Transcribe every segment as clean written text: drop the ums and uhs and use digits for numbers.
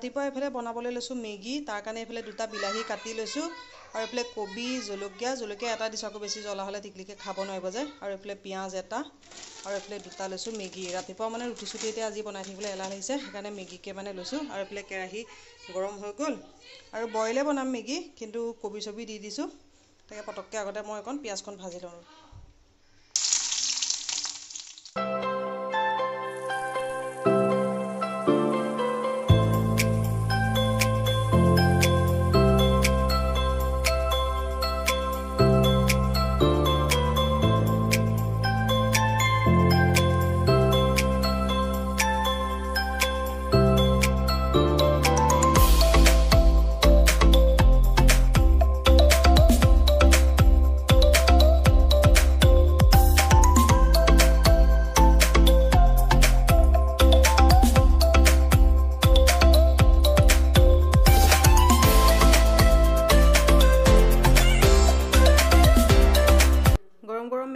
ৰাতিপুৱা এফালে বনাবলৈ লৈছোঁ মেগী। তাৰ কাৰণে এফালে দুটা বিলাহী কাটি লৈছোঁ আৰু এফালে কবি জলকীয়া এটা দিছোঁ, আকৌ বেছি জ্বলা হ'লে টিকলিকে খাব নোৱাৰিব যে। আৰু এফালে পিঁয়াজ এটা আৰু এফালে দুটা লৈছোঁ মেগী। ৰাতিপুৱা মানে ৰুটি চুটি এতিয়া আজি বনাই থাকিবলৈ এলাহ লাগিছে, সেইকাৰণে মেগীকে মানে লৈছোঁ। আৰু এফালে কেৰাহী গৰম হৈ গ'ল আৰু বইলে বনাম মেগী, কিন্তু কবি চবি দি দিছোঁ। তাকে পটককৈ আগতে মই অকণ পিঁয়াজখন ভাজি লওঁ।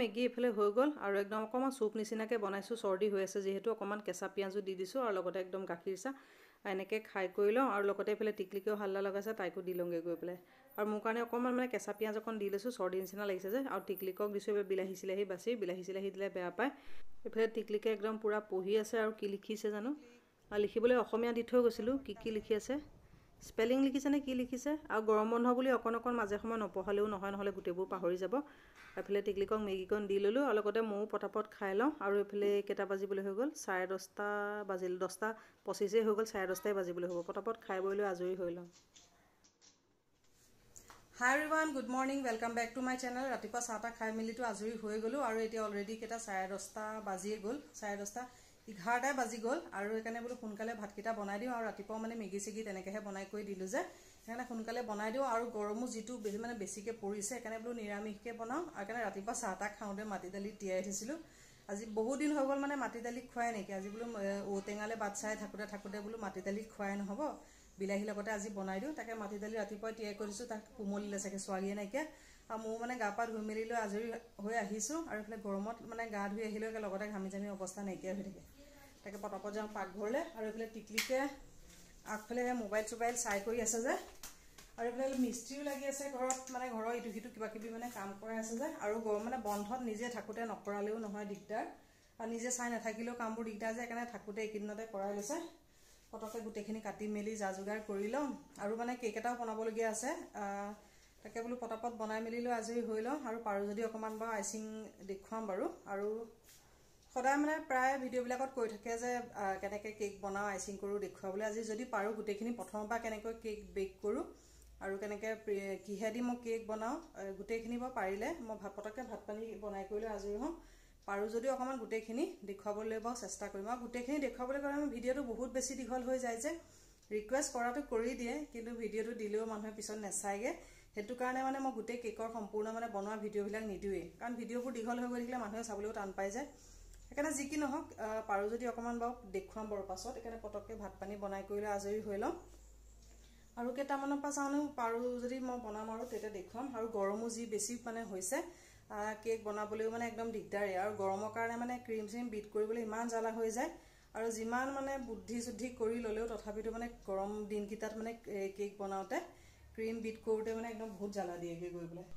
মেগী এফালে হৈ গ'ল আৰু একদম অকণমান চুপ নিচিনাকৈ বনাইছোঁ। চৰ্দি হৈ আছে যিহেতু অকণমান কেঁচা পিঁয়াজো দি দিছোঁ আৰু লগতে একদম গাখীৰ চাহ এনেকৈ খাই কৰি লওঁ। আৰু লগতে এইফালে টিকলিকেও হাল্লা লগাইছে, তাইকো দি লওঁগৈ গৈ পেলাই। আৰু মোৰ কাৰণে অকণমান মানে কেঁচা পিঁয়াজ অকণ দি লৈছোঁ, চৰ্দি নিচিনা লাগিছে যে। আৰু টিকলিকক দিছোঁ এইবাৰ বিলাহী চিলাহী বাচি, বিলাহী চিলাহী দিলে বেয়া পায়। এইফালে টিকলিকে একদম পূৰা পঢ়ি আছে আৰু কি লিখিছে জানো। আৰু লিখিবলৈ অসমীয়া দি থৈ গৈছিলোঁ, কি লিখি আছে, স্পেলিং লিখিছে নে কি লিখিছে। আৰু গৰম বন্ধ বুলি অকণ মাজে সময় নপঢ়ালেও নহয়, নহ'লে গোটেইবোৰ পাহৰি যাব। এইফালে টিকলিকক মেগীকণ দি ল'লোঁ আৰু লগতে ময়ো পটাপট খাই লওঁ। আৰু এইফালে কেইটা বাজিবলৈ হৈ গ'ল, 10:30 বাজিল, 10:25 হৈ গ'ল, 10:30 বাজিবলৈ হ'ব। পটাপট খাই বৈ লৈ আজৰি হৈ লওঁ। Hi everyone, good morning, welcome back to my channel. ৰাতিপুৱা চাহ তাহ খাই মেলিতো আজৰি হৈ গ'লোঁ আৰু এতিয়া অলৰেডি কেইটা 10:30 বাজিয়ে গ'ল, 10:30, 11টাই বাজি গ'ল। আৰু সেইকাৰণে বোলো সোনকালে ভাতকেইটা বনাই দিওঁ। আৰু ৰাতিপুৱা মানে মেগী চেগী তেনেকৈহে বনাই কৰি দিলোঁ যে, সেইকাৰণে সোনকালে বনাই দিওঁ। আৰু গৰমো যিটো মানে বেছিকৈ পৰিছে, সেইকাৰণে বোলো নিৰামিষকৈ বনাওঁ। আৰু সেইকাৰণে ৰাতিপুৱা চাহ তাহ খাওঁতে মাটি দালি তিয়াই থৈছিলোঁ। আজি বহুত দিন হৈ গ'ল মানে মাটি দালি খুৱাই নাইকিয়া। আজি বোলো ঔটেঙালে বাট চাই থাকোঁতে বোলো মাটি দালি খুৱাই নহ'ব, বিলাহীৰ লগতে আজি বনাই দিওঁ। তাকে মাটি দালি ৰাতিপুৱাই তিয়াই কৰি দিছোঁ, তাক কোমলিলে চাগে, ছোৱালীয়ে নাইকিয়া। আৰু মোৰ মানে গা পা ধুই মেলি লৈ আজৰি হৈ আহিছোঁ। আৰু এইফালে গৰমত মানে গা ধুই আহিলেও লগতে ঘামি জামি অৱস্থা নাইকিয়া হৈ থাকে। তাকে পটাপট যাওঁ পাকঘৰলৈ। আৰু এইফালে টিকলিকে আগফালে মোবাইল চোবাইল চাই কৰি আছে যে। আৰু এইফালে মিস্ত্ৰীও লাগি আছে ঘৰত, মানে ঘৰৰ ইটো সিটো কিবা কিবি মানে কাম কৰাই আছে যে। আৰু মানে বন্ধত নিজে থাকোঁতে নকৰালেও নহয়, দিগদাৰ। আৰু নিজে চাই নাথাকিলেও কামবোৰ দিগদাৰ যে, সেইকাৰণে থাকোঁতে এইকেইদিনতে কৰাই লৈছে। পটককৈ গোটেইখিনি কাটি মেলি যা যোগাৰ কৰি লওঁ। আৰু মানে কেক এটাও বনাবলগীয়া আছে, তাকে বোলো পটাপট বনাই মেলি লৈ আজৰি হৈ লওঁ। আৰু পাৰোঁ যদি অকণমান বাৰু আইচিং দেখুৱাম বাৰু। আৰু সদায় মানে প্ৰায় ভিডিঅ'বিলাকত কৈ থাকে যে কেনেকৈ কেক বনাওঁ, আইচিং কৰোঁ দেখুৱাবলৈ। আজি যদি পাৰোঁ গোটেইখিনি প্ৰথমৰ পৰা কেনেকৈ কেক বেক কৰোঁ আৰু কেনেকৈ কিহেদি মই কেক বনাওঁ, গোটেইখিনি বাৰু পাৰিলে মই পটককৈ ভাত পানী বনাই কৰি লৈ আজৰি হওঁ। পাৰোঁ যদি অকণমান গোটেইখিনি দেখুৱাবলৈ বাৰু চেষ্টা কৰিম। আৰু গোটেইখিনি দেখুৱাবলৈ কাৰণে ভিডিঅ'টো বহুত বেছি দীঘল হৈ যায় যে, ৰিকুৱেষ্ট কৰাটো কৰি দিয়ে, কিন্তু ভিডিঅ'টো দিলেও মানুহে পিছত নেচায়গৈ। সেইটো কাৰণে মানে মই গোটেই কেকৰ সম্পূৰ্ণ মানে বনোৱা ভিডিঅ'বিলাক নিদিওঁৱেই, কাৰণ ভিডিঅ'বোৰ দীঘল হৈ গৈ থাকিলে মানুহে চাবলৈও টান পাই যায়। সেইকাৰণে যি কি নহওক, পাৰোঁ যদি অকণমান বাৰু দেখুৱাম বাৰু পাছত। সেইকাৰণে পটককৈ ভাত পানী বনাই কৰি লৈ আজৰি হৈ লওঁ। আৰু কেইটামানৰ পৰা চাওঁ পাৰোঁ যদি মই বনাম আৰু তেতিয়া দেখুৱাম। আৰু গৰমো যি বেছি মানে হৈছে, কেক বনাবলৈও মানে একদম দিগদাৰেই। আৰু গৰমৰ কাৰণে মানে ক্ৰীম চিম বিট কৰিবলৈ ইমান জ্বালা হৈ যায়। আৰু যিমান মানে বুদ্ধি চুদ্ধি কৰি ল'লেও তথাপিতো মানে গৰম দিনকেইটাত মানে কেক বনাওঁতে ক্ৰীম বিট কৰোঁতে মানে একদম বহুত জ্বালা দিয়েগৈ গৈ পেলাই।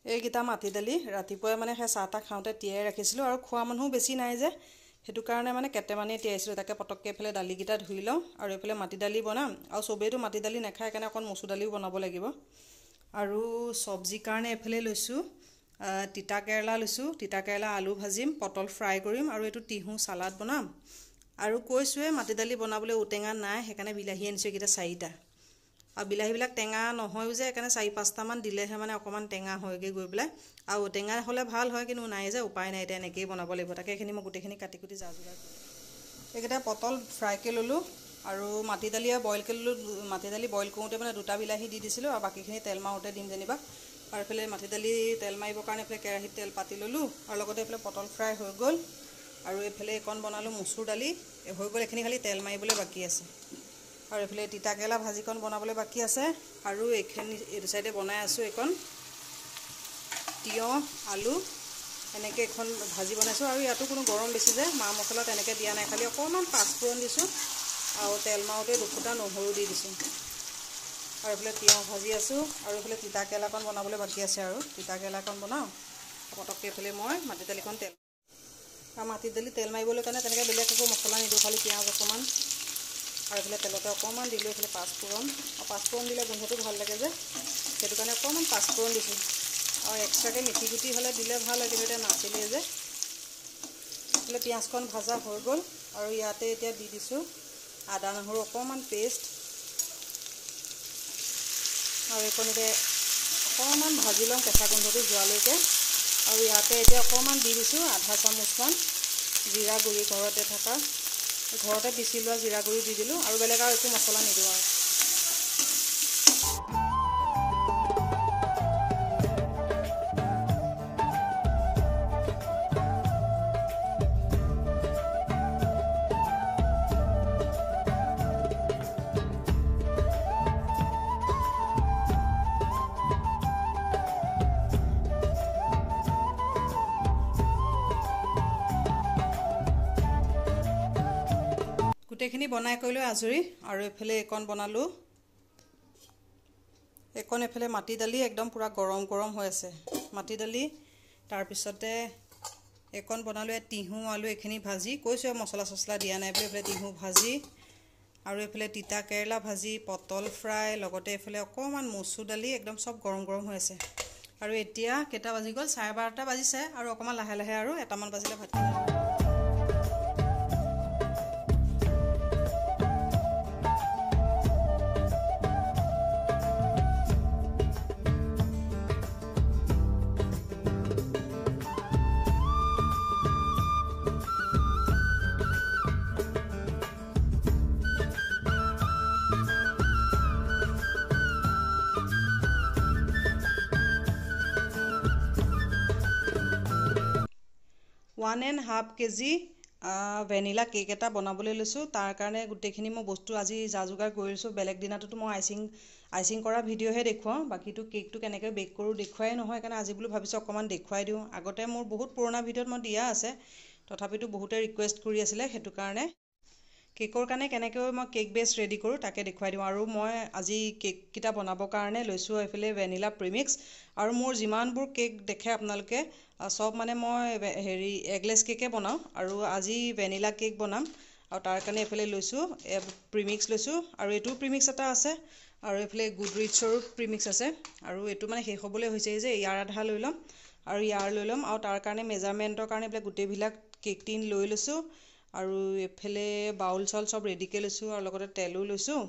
এইকেইটা মাটি দালি ৰাতিপুৱাই মানে সেই চাহ তাহ খাওঁতে তিয়াই ৰাখিছিলোঁ। আৰু খোৱা মানুহো বেছি নাই যে, সেইটো কাৰণে মানে কেইটামানেই তিয়াইছিলোঁ। তাকে পটককৈ এইফালে দালিকেইটা ধুই লওঁ আৰু এইফালে মাটি দালি বনাম। আৰু চবেইতো মাটি দালি নাখায়, সেইকাৰণে অকণ মচুৰ দালিও বনাব লাগিব। আৰু চব্জিৰ কাৰণে এইফালে লৈছোঁ তিতা কেৰেলা লৈছোঁ, তিতা কেৰেলা আলু ভাজিম, পটল ফ্ৰাই কৰিম, আৰু এইটো টিহু চালাড বনাম। আৰু কৈছোঁৱে মাটি দালি বনাবলৈ ঔটেঙা নাই, সেইকাৰণে বিলাহী আনিছোঁ এইকেইটা 4টা। আৰু বিলাহীবিলাক টেঙা নহয়ও যে, সেইকাৰণে 4-5টামান দিলেহে মানে অকণমান টেঙা হয়গৈ গৈ পেলাই। আৰু টেঙা হ'লে ভাল হয়, কিন্তু নাই যে, উপায় নাই, এতিয়া এনেকৈয়ে বনাব লাগিব। তাকে এইখিনি মই গোটেইখিনি কাটি কুটি যা যোগাৰ কৰিম। এইকেইটা পটল ফ্ৰাইকৈ ল'লোঁ আৰু মাটি দালি বইলকৈ ল'লোঁ। মাটি দালি বইল কৰোঁতে মানে 2টা বিলাহী দি দিছিলোঁ, আৰু বাকীখিনি তেল মাৰোঁতে দিম যেনিবা। আৰু এইফালে মাটি দালি তেল মাৰিবৰ কাৰণে এইফালে কেৰাহীত তেল পাতি ল'লোঁ। আৰু লগতে এইফালে পটল ফ্ৰাই হৈ গ'ল। আৰু এইফালে এইকণ বনালোঁ মচুৰ দালি হৈ গ'ল, এইখিনি খালি তেল মাৰিবলৈ বাকী আছে। আৰু এইফালে তিতা কেৰেলা ভাজিকণ বনাবলৈ বাকী আছে। আৰু এইটো চাইডে বনাই আছোঁ এইকণ তিয়ঁহ আলু এনেকৈ এখন ভাজি বনাইছোঁ। আৰু ইয়াতো কোনো গৰম বেছি যে মা মছলা তেনেকৈ দিয়া নাই, খালি অকণমান পাঁচফোৰণ দিছোঁ আৰু তেল মাৰোঁতে দুফুটা নহৰু দি দিছোঁ আৰু এইফালে তিয়ঁহ ভাজি আছোঁ আৰু এইফালে তিতা কেৰেলাকণ বনাবলৈ বাকী আছে আৰু তিতা কেৰেলাকণ বনাওঁ পটককৈ এইফালে মই মাটি দালিকণ তেল আৰু মাটি দালি তেল মাৰিবলৈ কাৰণে তেনেকৈ বেলেগ একো মছলা নিদিওঁ খালি পিঁয়াজ অকণমান আৰু এইফালে তেলতে অকণমান দিলোঁ এইফালে পাঁচফোৰণ আৰু পাঁচফোৰণ দিলে গোন্ধটো ভাল লাগে যে সেইটো কাৰণে অকণমান পাঁচফোৰণ দিছোঁ আৰু এক্সট্ৰাকৈ মিঠি গুটি হ'লে দিলে ভাল লাগে কিন্তু এতিয়া নাছিলেই যে এইফালে পিঁয়াজকণ ভাজা হৈ গ'ল আৰু ইয়াতে এতিয়া দি দিছোঁ আদা নহৰু অকণমান পেষ্ট আৰু এইকণ এতিয়া অকণমান ভাজি লওঁ কেঁচা গোন্ধটো যোৱালৈকে আৰু ইয়াতে এতিয়া অকণমান দি দিছোঁ আধা চামুচমান জিৰা গুড়ি ঘৰতে পিচি লোৱা জিৰা গুড়ি দি দিলোঁ আৰু বেলেগ আৰু একো মছলা নিদিওঁ আৰু গোটেইখিনি বনাই কৰি লৈ আজৰি আৰু এইফালে এইকণ বনালোঁ এইকণ এইফালে মাটি দালি একদম পূৰা গৰম গৰম হৈ আছে মাটি দালি তাৰপিছতে এইকণ বনালোঁ তিহু আলু এইখিনি ভাজি কৈছোঁ মছলা চছলা দিয়া নাই বুলি এইফালে তিহু ভাজি আৰু এইফালে তিতা কেৰেলা ভাজি পটল ফ্ৰাই লগতে এইফালে অকণমান মচুৰ দালি একদম চব গৰম গৰম হৈ আছে আৰু এতিয়া কেইটা বাজি গ'ল 12:30 বাজিছে আৰু অকণমান লাহে লাহে আৰু এটামান বাজিলে ভাত খাম one and half KG vanilla cake এটা বনাবলৈ লৈছোঁ তাৰ কাৰণে গোটেইখিনি মই বস্তু আজি যা যোগাৰ কৰি লৈছোঁ বেলেগ দিনাটোতো মই আইচিং কৰা ভিডিঅ'হে দেখুৱাওঁ বাকীটো কেকটো কেনেকৈ বেক কৰোঁ দেখুৱাই নহয় সেইকাৰণে আজি বুলি ভাবিছোঁ অকণমান দেখুৱাই দিওঁ আগতে মোৰ বহুত পুৰণা ভিডিঅ'ত মই দিয়া আছে তথাপিতো বহুতে ৰিকুৱেষ্ট কৰি আছিলে সেইটো কাৰণে কেকৰ কাৰণে কেনেকৈ মই কেক বেছ ৰেডি কৰোঁ তাকে দেখুৱাই দিওঁ আৰু মই আজি কেককেইটা বনাবৰ কাৰণে লৈছোঁ এইফালে ভেনিলা প্ৰিমিক্স আৰু মোৰ যিমানবোৰ কেক দেখে আপোনালোকে সব মানে মই এগলেছ কেকে বনাওঁ আৰু আজি ভেনিলা কেক বনাম আৰু তাৰ কাৰণে এইফালে লৈছোঁ প্ৰিমিক্স লৈছোঁ আৰু এইটো প্ৰিমিক্স এটা আছে আৰু এইফালে গুডৰিচৰো প্ৰিমিক্স আছে আৰু এইটো মানে শেষ হ'বলৈ হৈছে যে ইয়াৰ আধা লৈ ল'ম আৰু ইয়াৰ লৈ ল'ম আৰু তাৰ কাৰণে মেজাৰমেণ্টৰ কাৰণে এইবিলাক গোটেইবিলাক কেক টিন লৈ লৈছোঁ আৰু এইফালে বাউল চাউল চব ৰেডিকৈ লৈছোঁ আৰু লগতে তেলো লৈছোঁ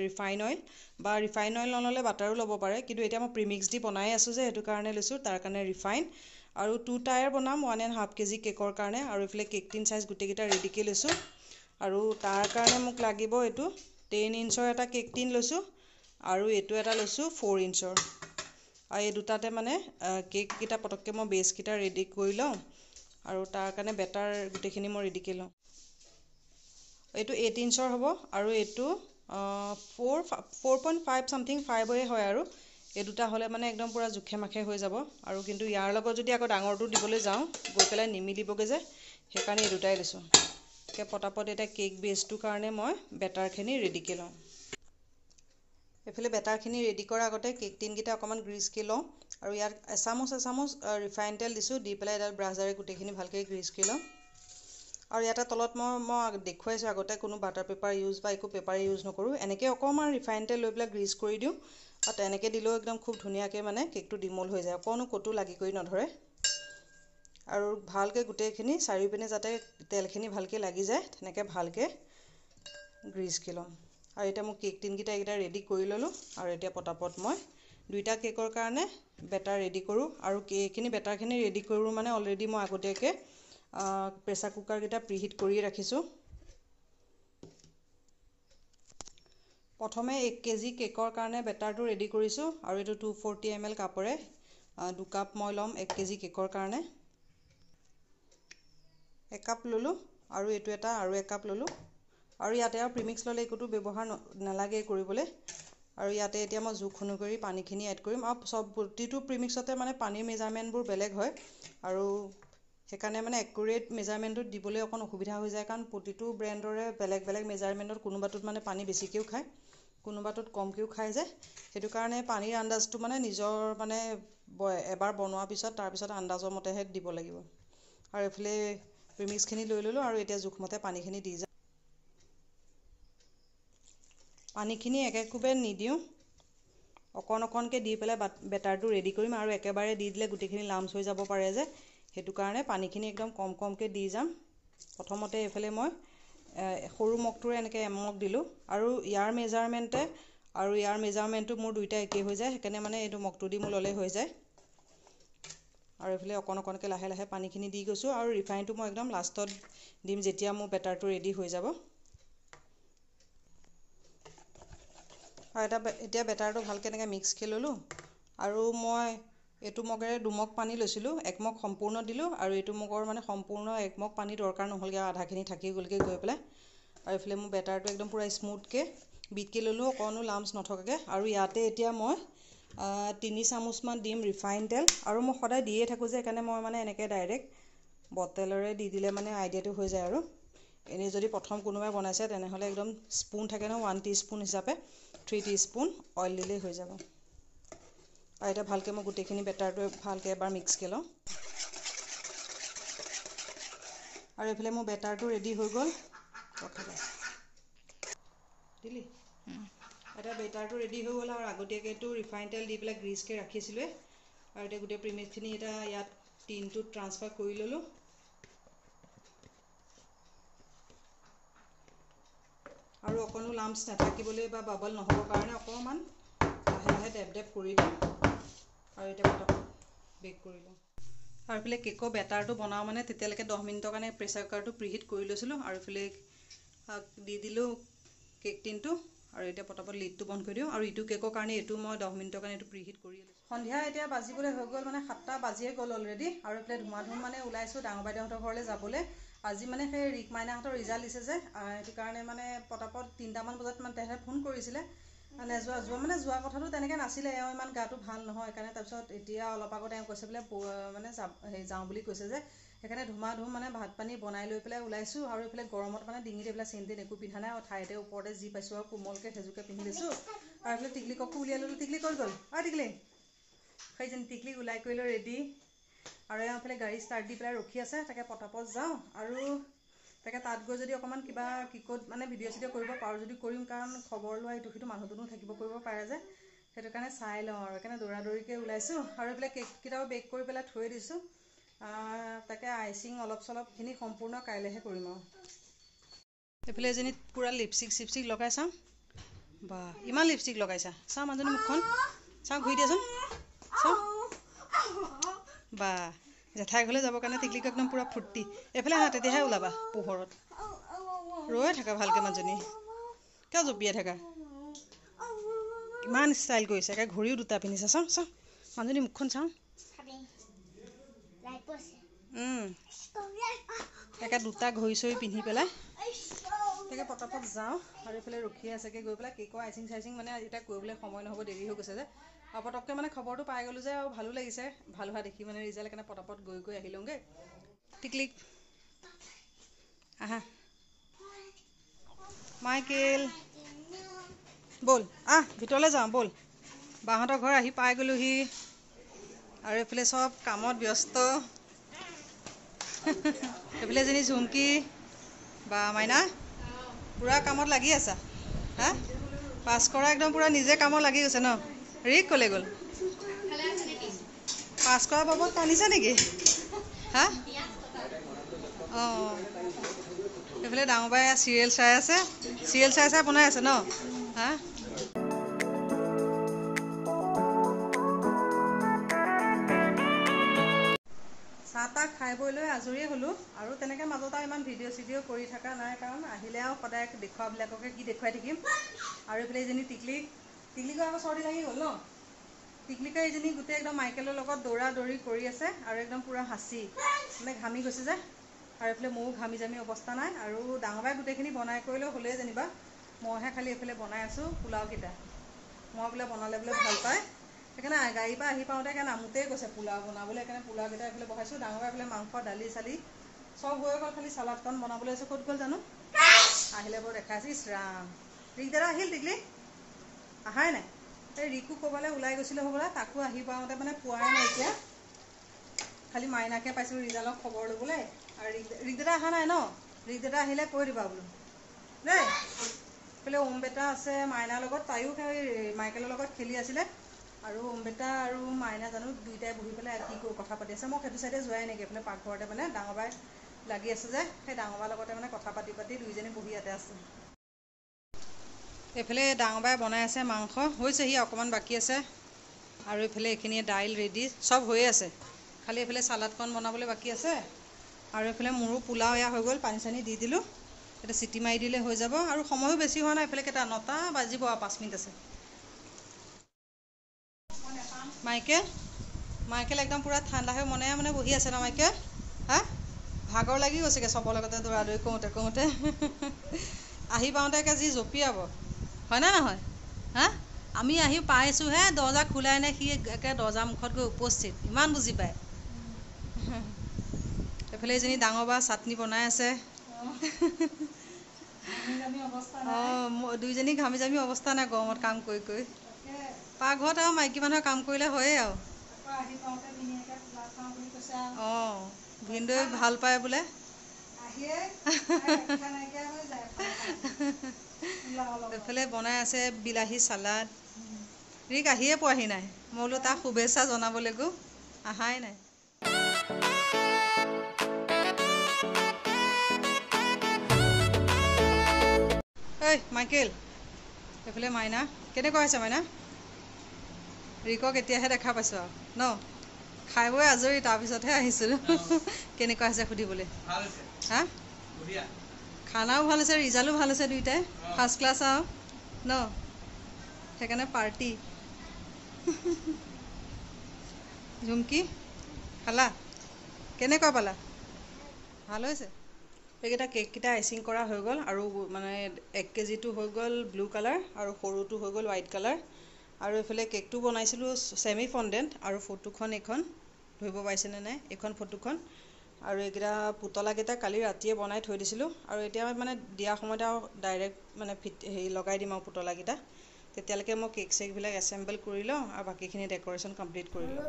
ৰিফাইন অইল বা ৰিফাইন অইল নল'লে বাটাৰো ল'ব পাৰে কিন্তু এতিয়া মই প্ৰিমিক্স দি বনাই আছোঁ যে সেইটো কাৰণে লৈছোঁ তাৰ কাৰণে ৰিফাইন আৰু 2 টায়াৰ বনাম 1.5 কেজি কেকৰ কাৰণে আৰু এইফালে কেক টিন চাইজ গোটেইকেইটা ৰেডিকৈ লৈছোঁ আৰু তাৰ কাৰণে মোক লাগিব এইটো 10 ইঞ্চৰ এটা কেক টিন লৈছোঁ আৰু এইটো এটা লৈছোঁ 4 ইঞ্চৰ আৰু এই দুটাতে মানে কেককেইটা পটককৈ মই বেছকেইটা ৰেডি কৰি লওঁ আৰু তাৰ কাৰণে বেটাৰ গোটেইখিনি মই ৰেডিকৈ লওঁ এইটো 8 ইঞ্চৰ হ'ব আৰু এইটো 4.5 চামথিং 5 হয় আৰু এই দুটা হ'লে মানে একদম পূৰা জোখে মাখে হৈ যাব আৰু কিন্তু ইয়াৰ লগত যদি আকৌ ডাঙৰটো দিবলৈ যাওঁ গৈ পেলাই নিমিলিবগৈ যে সেইকাৰণে এই দুটাই লৈছোঁ পটাপট এতিয়া কেক বেছটোৰ কাৰণে মই বেটাৰখিনি ৰেডিকৈ লওঁ এইফালে বেটাৰখিনি ৰেডি কৰাৰ আগতে কেক টিনকেইটা অকণমান গ্ৰীজকৈ লওঁ আৰু ইয়াত এচামুচ ৰিফাইন তেল দিছোঁ দি পেলাই এডাল ব্ৰাছাৰে গোটেইখিনি ভালকৈ গ্ৰীজ কৰি লওঁ আৰু ইয়াতে তলত মই দেখুৱাইছোঁ আগতে কোনো বাটাৰ পেপাৰ ইউজ বা একো পেপাৰ ইউজ নকৰোঁ এনেকৈ অকণমান ৰিফাইন তেল লৈ পেলাই গ্ৰীজ কৰি দিওঁ আৰু তেনেকৈ দিলেও একদম খুব ধুনীয়াকৈ মানে কেকটো ডিমল হৈ যায় অকণো ক'তো লাগি কৰি নধৰে আৰু ভালকৈ গোটেইখিনি চাৰিওপিনে যাতে তেলখিনি ভালকৈ লাগি যায় তেনেকৈ ভালকৈ গ্ৰীজ কৰি লওঁ আৰু এতিয়া মোৰ কেক টিনকেইটা এইকেইটা ৰেডি কৰি ল'লোঁ আৰু এতিয়া পটাপট মই দুইটা কেকৰ কাৰণে বেটাৰ ৰেডি কৰোঁ আৰু এইখিনি বেটাৰখিনি ৰেডি কৰোঁ মানে অলৰেডি মই আগতীয়াকৈ প্ৰেছাৰ কুকাৰকেইটা প্ৰিহিট কৰিয়ে ৰাখিছোঁ প্ৰথমে 1 কেজি কেকৰ কাৰণে বেটাৰটো ৰেডি কৰিছোঁ আৰু এইটো 240 ml কাপৰে 2 কাপ মই ল'ম 1 কেজি কেকৰ কাৰণে 1 কাপ ল'লোঁ আৰু এইটো এটা আৰু 1 কাপ ল'লোঁ আৰু ইয়াতে আৰু প্ৰিমিক্স ল'লে একোটো ব্যৱহাৰ নালাগে কৰিবলৈ আৰু ইয়াতে এতিয়া মই জোখ অনুসৰি পানীখিনি এড কৰিম আৰু চব প্ৰতিটো প্ৰিমিক্সতে মানে পানীৰ মেজাৰমেণ্টবোৰ বেলেগ হয় আৰু সেইকাৰণে মানে একুৰেট মেজাৰমেণ্টত দিবলৈ অকণ অসুবিধা হৈ যায়, কাৰণ প্ৰতিটো ব্ৰেণ্ডৰে বেলেগ বেলেগ মেজাৰমেণ্টত কোনোবাটোত মানে পানী বেছিকৈও খায়, কোনোবাটোত কমকৈও খায় যে, সেইটো কাৰণে পানীৰ আন্দাজটো মানে নিজৰ মানে এবাৰ বনোৱাৰ পিছত তাৰপিছত আন্দাজৰ মতেহে দিব লাগিব। আৰু এইফালে প্ৰিমিক্সখিনি লৈ ল'লোঁ আৰু এতিয়া জোখমতে পানীখিনি দি যাম। পানীখিনি একেকোবে নিদিওঁ, অকণ অকণকৈ দি পেলাই বেটাৰটো ৰেডি কৰিম, আৰু একেবাৰে দি দিলে গোটেইখিনি লামচ হৈ যাব পাৰে যে, সেইটো কাৰণে পানীখিনি একদম কম কমকৈ দি যাম। প্ৰথমতে এইফালে মই সৰু মগটোৰে এনেকৈ এমগ দিলোঁ, আৰু ইয়াৰ মেজাৰমেণ্টটো মোৰ দুইটা একেই হৈ যায়, সেইকাৰণে মানে এইটো মগটো দি মোৰ ল'লে হৈ যায়। আৰু এইফালে অকণ অকণকৈ লাহে লাহে পানীখিনি দি গৈছোঁ, আৰু ৰিফাইনটো মই একদম লাষ্টত দিম যেতিয়া মোৰ বেটাৰটো ৰেডি হৈ যাব। আৰু এতিয়া বেটাৰটো ভালকৈ এনেকৈ মিক্সকৈ ল'লোঁ, আৰু মই এইটো মগেৰে 2 মগ পানী লৈছিলোঁ, 1 মগ সম্পূৰ্ণ দিলোঁ, আৰু এইটো মগৰ মানে সম্পূৰ্ণ 1 মগ পানী দৰকাৰ নহ'লগৈ, আৰু আধাখিনি থাকি গ'লগৈ গৈ পেলাই। আৰু এইফালে মোৰ বেটাৰটো একদম পূৰা স্মুথকৈ বিটকৈ ল'লোঁ, অকণো লামচ নথকাকৈ। আৰু ইয়াতে এতিয়া মই 3 চামুচমান দিম ৰিফাইন তেল, আৰু মই সদায় দিয়ে থাকোঁ যে, সেইকাৰণে মই মানে এনেকৈ ডাইৰেক্ট বটলেৰে দি দিলে মানে আইডিয়াটো হৈ যায়। আৰু এনেই যদি প্ৰথম কোনোবাই বনাইছে তেনেহ'লে একদম স্পুন থাকে ন, 1 টিস্পুন হিচাপে 3 টিস্পুন অইল দিলেই হৈ যাব। আৰু এতিয়া ভালকৈ মই গোটেইখিনি বেটাৰটো ভালকৈ এবাৰ মিক্সকৈ লওঁ। আৰু এইফালে মোৰ বেটাৰটো ৰেডি হৈ গ'ল, দিলি এতিয়া বেটাৰটো ৰেডি হৈ গ'ল, আৰু আগতীয়াকৈতো ৰিফাইন তেল দি পেলাই গ্ৰীজকৈ ৰাখিছিলোঁৱে। আৰু এতিয়া গোটেই প্ৰিমিক্সখিনি এতিয়া ইয়াত টিনটোত ট্ৰান্সফাৰ কৰি ল'লোঁ। আৰু অকণো লাম্পছ নাথাকিবলৈ বা বাবল নহ'বৰ কাৰণে অকণমান লাহে লাহে ডেপ ডেপ কৰি দিওঁ, আৰু এতিয়া পটাপট বেক কৰি লওঁ। আৰু এইফালে কেকৰ বেটাৰটো বনাওঁ মানে তেতিয়ালৈকে 10 মিনিটৰ কাৰণে প্ৰেছাৰ কুকাৰটো প্ৰিহিট কৰি লৈছিলোঁ, আৰু এইফালে দি দিলোঁ কেক টিনটো, আৰু এতিয়া পটাপট লিডটো বন্ধ কৰি দিওঁ। আৰু ইটো কেকৰ কাৰণে এইটো মই 10 মিনিটৰ কাৰণে এইটো প্ৰিহিট কৰি লৈছোঁ। সন্ধিয়া এতিয়া বাজিবলৈ হৈ গ'ল, মানে 7টা বাজিয়ে গ'ল অলৰেডি। আৰু এইফালে ধুমা ধুম মানে ওলাইছোঁ ডাঙৰ বাইদেউহঁতৰ ঘৰলৈ যাবলৈ। আজি মানে সেই ৰিক মাইনাহঁতৰ ৰিজাল্ট দিছে যে, সেইটো কাৰণে মানে পটাপট 3টামান বজাত মানে তেহেঁতে ফোন কৰিছিলে, যোৱা কথাটো তেনেকৈ নাছিলে, এওঁ ইমান গাটো ভাল নহয়, সেইকাৰণে তাৰপিছত এতিয়া অলপ আগত এওঁ কৈছে বোলে মানে যাওঁ বুলি কৈছে যে, সেইকাৰণে ধুমা ধুম মানে ভাত পানী বনাই লৈ পেলাই ওলাইছোঁ। আৰু এইফালে গৰমত মানে ডিঙিত এইবিলাক চেন টেন একো পিন্ধা নাই, আৰু ঠাইতে ওপৰতে যি পাইছোঁ আৰু কোমলকৈ সেইযোৰকে পিন্ধি লৈছোঁ। আৰু এইফালে টিকলিককো উলিয়াই ল'লোঁ। টিকলি ক'ত গ'ল? টিকলি সেইজনী টিকলিক ওলাই কৰি লৈ ৰেডি, আৰু এইফালে গাড়ী ষ্টাৰ্ট দি পেলাই ৰখি আছে, তাকে পটাপট যাওঁ, আৰু তাকে তাত গৈ যদি অকণমান কিবা কিকত মানে ভিডিঅ' চিডিঅ' কৰিব পাৰোঁ যদি কৰিম, কাৰণ খবৰ লোৱা ইটো সিটো মানুহ দুনুহ থাকিব কৰিব পাৰে যে, সেইটো কাৰণে চাই লওঁ, আৰু সেইকাৰণে দৌৰা দৌৰিকৈ ওলাইছোঁ। আৰু এইফালে কেককেইটাও বেক কৰি পেলাই থৈ দিছোঁ, তাকে আইচিং অলপ চলপখিনি সম্পূৰ্ণ কাইলৈহে কৰিম। আৰু এইফালে এজনী পূৰা লিপষ্টিক চিপষ্টিক লগাই চাওঁ, বা ইমান লিপষ্টিক লগাইছা, চাওঁ মানুহজনী মুখখন, চাওঁ ঘূৰি দিয়াচোন, চাওঁ বা জেঠাই ঘৰলৈ যাবৰ কাৰণে টিকলিক একদম পূৰা ফূৰ্তি। এইফালে আহা, তেতিয়াহে ওলাবা পোহৰত, ৰৈ থাকা ভালকৈ মানুহজনী, কিয় জঁপিয়াই থাকা, ইমান ষ্টাইল কৰিছে, একে ঘড়ীও 2টা পিন্ধিছে, চাওঁ চাওঁ মানুহজনী মুখখন চাওঁ, একে 2টা ঘড়ী চড়ি পিন্ধি পেলাই। তাকে পটাপট যাওঁ, আৰু এইফালে ৰখি আছেগৈ গৈ পেলাই কেকৰ আইচিং চাইচিং মানে এতিয়া কৰিবলৈ সময় নহ'ব, দেৰি হৈ গৈছে যে, আৰু পটককৈ মানে খবৰটো পাই গ'লোঁ যে, আৰু ভালো লাগিছে ভাল হোৱা দেখি মানে ৰিজাল্ট, সেইকাৰণে পটাপট গৈ আহি লওঁগৈ। টিকলিক আহা, মাইকেল ব'ল ভিতৰলৈ যাওঁ ব'ল, বাহঁতৰ ঘৰ আহি পাই গ'লোহি, আৰু এইফালে চব কামত ব্যস্ত। এইফালে এজনী ঝুমকি, বা মাইনা পূৰা কামত লাগি আছা, পাছ কৰা একদম পূৰা নিজে কামত লাগি গৈছে ন। ৰিক ক'লৈ গ'ল? পাছ কৰা বাবদ টানিছে নেকি? অঁ, এইফালে ডাঙৰ বাই চিৰিয়েল চাই আছে, চিৰিয়েল চাই চাই বনাই আছে ন। চাহ তাহ খাই বৈ লৈ আজৰিয়ে হ'লোঁ, আৰু তেনেকৈ মাজত আৰু ইমান ভিডিঅ' চিডিঅ' কৰি থকা নাই, কাৰণ আহিলে আৰু সদায় দেখুৱাবিলাককে কি দেখুৱাই থাকিম। আৰু এইফালে এইজনী টিকলিকৰ আকৌ চৰ্দি লাগি গ'ল ন। টিকলিকে এইজনী গোটেই একদম মাইকেলৰ লগত দৌৰা দৌৰি কৰি আছে, আৰু একদম পূৰা হাঁচি মানে ঘামি গৈছে যে, আৰু এইফালে ময়ো ঘামি জামি অৱস্থা নাই। আৰু ডাঙৰ বাই গোটেইখিনি বনাই কৰি লৈ হ'লেই যেনিবা, মইহে খালি এইফালে বনাই আছোঁ পোলাওকেইটা। মই বোলে বনালে বোলে ভাল পায়, সেইকাৰণে গাড়ীৰ পৰা আহি পাওঁতে সেইকাৰণে নামোতেই গৈছে পোলাও বনাবলৈ। সেইকাৰণে পোলাওকেইটা এইফালে বহাইছোঁ। ডাঙৰ এইফালে মাংস দালি চালি চব হৈ গ'ল, খালি চালাডকণ বনাবলৈ আছে। ক'ত গ'ল জানো, আহিলে বৰ দেখাইছে। ইছ ৰাম, ৰিক দাদা আহিল টিকলি, আহাই নাই। এই ৰিকু ক'ৰবালৈ ওলাই গৈছিলে হ'বলা, তাকো আহি পাওঁতে মানে পোৱাই নাইকিয়া। খালি মাইনাকে পাইছোঁ ৰিজাল্টৰ খবৰ ল'বলৈ। আৰু ৰিক দাদা অহা নাই ন? ৰিক দাদা আহিলে কৈ দিবা বোলো দেই। এইফালে ওম বেটা আছে মাইনাৰ লগত, তাইও সেই মাইকেলৰ লগত খেলি আছিলে। আৰু ওম বেটা আৰু মাইনা জানো দুইটাই বহি পেলাই কি কথা পাতি আছে। মই সেইটো চাইডে যোৱাই নেকি, এইফালে পাকঘৰতে মানে ডাঙৰ বাই লাগি আছে যে, সেই ডাঙৰ বাৰ লগতে মানে কথা পাতি পাতি দুইজনী বহি ইয়াতে আছে। এইফালে ডাঙৰ বাই বনাই আছে মাংস, হৈছেহি অকণমান বাকী আছে। আৰু এইফালে এইখিনিয়ে দাইল ৰেডি, চব হৈয়ে আছে। খালি এইফালে চালাডকণ বনাবলৈ বাকী আছে। আৰু এইফালে মোৰো পোলাও এয়া হৈ গ'ল, পানী চানী দি দিলোঁ। এতিয়া চিটি মাৰি দিলে হৈ যাব। আৰু সময়ো বেছি হোৱা নাই, এইফালে কেইটা 9টা বাজিব আৰু 5 মিনিট আছে। মাইকেল একদম পূৰা ঠাণ্ডা হৈ মনে মনে বহি আছে ন মাইকেল? হা, ভাগৰ লাগি গৈছেগৈ চবৰ লগতে দৌৰা দৌৰি কৰোঁতে কৰোঁতে। আহি পাওঁতে একে যি জঁপিয়াব, হয়নে নহয়? হা, আমি আহি পাইছোঁহে, দৰ্জা খোলাই নাই, সি একে দৰ্জা মুখত গৈ উপস্থিত। ইমান বুজি পায়। এইফালে এজনী ডাঙৰ বা চাটনি বনাই আছে। দুইজনী ঘামি জামি অৱস্থা নাই গৰমত কাম কৰি কৰি। পাকঘৰত আৰু মাইকী মানুহে কাম কৰিলে হয়েই আৰু। অঁ, ভিনদেউ ভাল পায় বোলে। এইফালে বনাই আছে বিলাহী চালাড। ৰিক আহিয়ে পোৱাহি নাই। মই বোলো তাক শুভেচ্ছা জনাবলৈ গৈ আহাই নাই। ঐ মাইকেল, এইফালে মাইনা কেনেকুৱা হৈছে মাইনা? ৰিকক এতিয়াহে দেখা পাইছোঁ আৰু ন? খাই বৈ আজৰি, তাৰপিছতহে আহিছোঁ কেনেকুৱা হৈছে সুধিবলৈ। হা, খানাও ভাল হৈছে, ৰিজাল্টো ভাল হৈছে, দুইটাই ফাৰ্ষ্ট ক্লাছ আৰু ন? সেইকাৰণে পাৰ্টি। ঝুমকি খালা? কেনেকুৱা পালা? ভাল হৈছে। এইকেইটা কেককেইটা আইচিং কৰা হৈ গ'ল। আৰু মানে 1 কেজিটো হৈ গ'ল ব্লু কালাৰ, আৰু সৰুটো হৈ গ'ল হোৱাইট কালাৰ। আৰু এইফালে কেকটো বনাইছিলোঁ ছেমি ফণ্ডেণ্ট। আৰু ফটোখন এইখন ধৰিব পাৰিছেনে নাই, এইখন ফটোখন। আৰু এইকেইটা পুতলাকেইটা কালি ৰাতিয়ে বনাই থৈ দিছিলোঁ। আৰু এতিয়া মানে দিয়া সময়তে আৰু ডাইৰেক্ট মানে লগাই দিম আৰু পুতলাকেইটা। তেতিয়ালৈকে মই কেক চেকবিলাক এছেম্বল কৰি লওঁ আৰু বাকীখিনি ডেক'ৰেশ্যন কমপ্লিট কৰি লওঁ।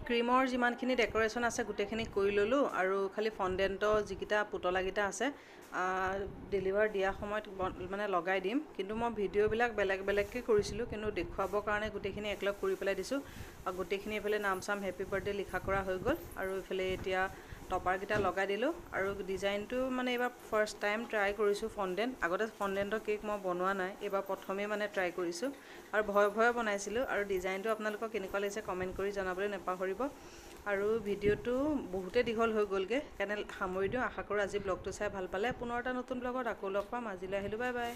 ক্ৰীমৰ যিমানখিনি ডেক'ৰেশ্যন আছে গোটেইখিনি কৰি ল'লোঁ। আৰু খালি ফণ্ডেণ্টৰ যিকেইটা পুতলাকেইটা আছে ডেলিভাৰ দিয়া সময়ত মানে লগাই দিম। কিন্তু মই ভিডিঅ'বিলাক বেলেগ বেলেগকৈ কৰিছিলোঁ, কিন্তু দেখুৱাবৰ কাৰণে গোটেইখিনি একলগ কৰি পেলাই দিছোঁ। আৰু গোটেইখিনি এইফালে নাম চাম হেপী বাৰ্থডে লিখা কৰা হৈ গ'ল। আৰু এইফালে এতিয়া টপাৰকেইটা লগাই দিলোঁ। আৰু ডিজাইনটো মানে এইবাৰ ফাৰ্ষ্ট টাইম ট্ৰাই কৰিছোঁ ফণ্ডেণ্ট। আগতে ফণ্ডেণ্টৰ কেক মই বনোৱা নাই, এইবাৰ প্ৰথমেই মানে ট্ৰাই কৰিছোঁ। আৰু ভয়ে বনাইছিলোঁ। আৰু ডিজাইনটো আপোনালোকক কেনেকুৱা লাগিছে কমেণ্ট কৰি জনাবলৈ নাপাহৰিব। আৰু ভিডিঅ'টো বহুতেই দীঘল হৈ গ'লগৈ, সেইকাৰণে সামৰি দিওঁ। আশা কৰোঁ আজি ব্লগটো চাই ভাল পালে। পুনৰ এটা নতুন ব্লগত আকৌ লগ পাম। আজিলৈ আহিলোঁ, বাই বাই।